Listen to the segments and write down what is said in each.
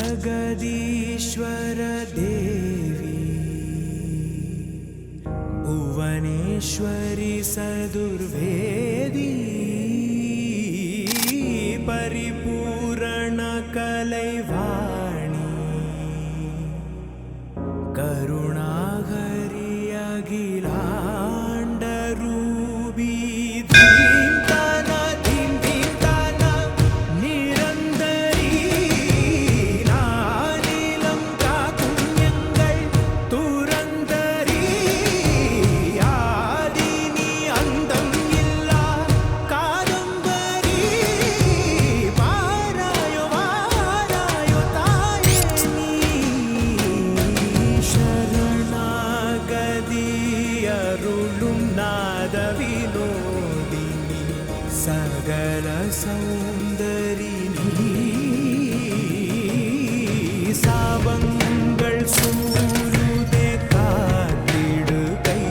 जगदीश्वर देवी भुवनेश्वरी सदुर्वेदी परिपूर्ण कलैवाणी करुणागरी अखिलाण्डरूपी सकल सौंदरिनी सावंगल सूरुदे कातिडु कई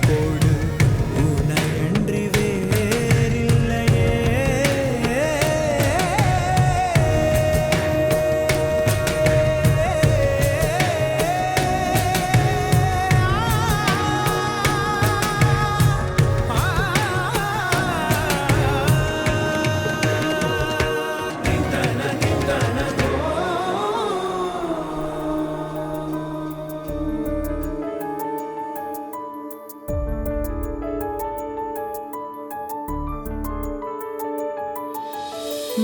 कोडु उनयंड्रि वेरिल्लये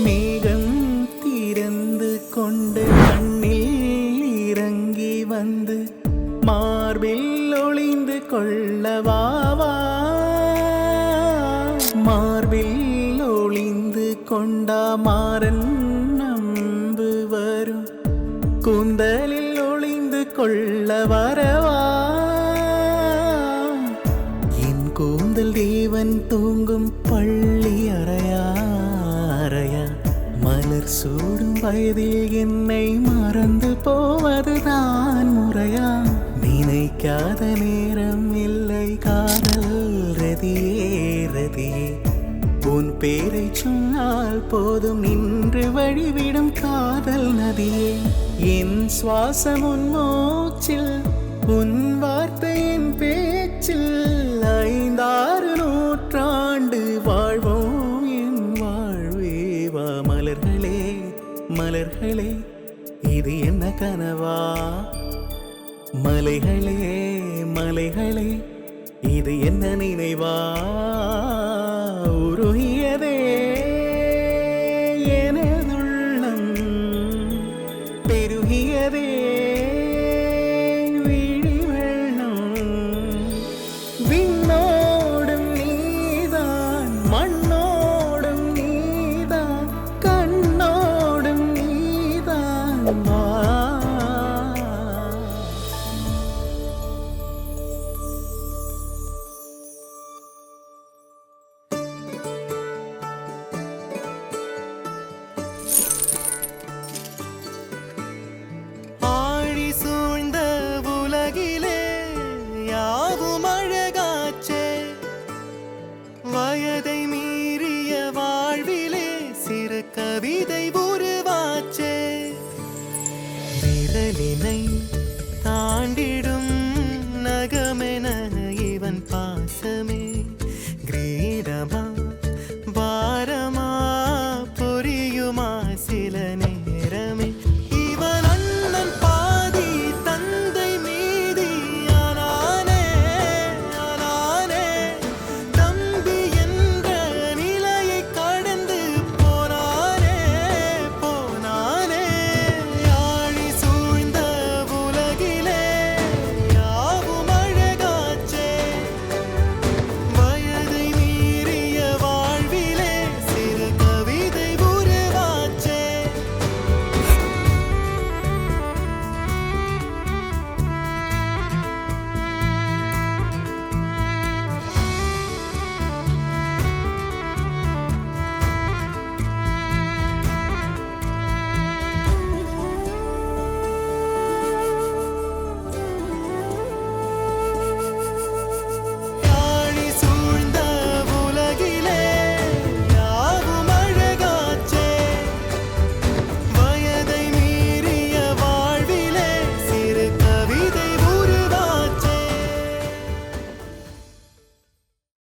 மேகம் திறந்து கொண்டு கண்ணில் இறங்கி வந்து மார்பில் ஒளிந்து கொள்ளவாவா மார்பில் ஒளிந்து கொண்டா மாறன் நம்பு வரும் கூந்தலில் ஒளிந்து கொள்ள வரவா என் கூந்தல் தேவன் தூங்கும் பள்ளி அறையா மலர் சூடும் வயதில் என்னை மறந்து போவதுதான் முறையா நினைக்காத நேரம் இல்லை காதல் ரதியே ரதியே உன் பேரை சொன்னால் போதும் நின்று வழிவிடும் காதல் நதியே என் சுவாசம் உன் மூச்சில் உன் வார்த்தையின் பேச்சில் 5-6 நூற்றாண்டு வாழ்வோம் மலர்களே மலர்களே இது என்ன கனவா மலைகளே மலைகளே இது என்ன நினைவா உருகியதே எனதுள்ளம் பெருகியதே விழி வெள்ளம் விண்ணோடும் நீதான் மண்ணோடும் நீதான் கண்ணோடும் நீதான் ஆழி சூழ்ந்த உலகிலே யாவும் அழகாச்சே வயதை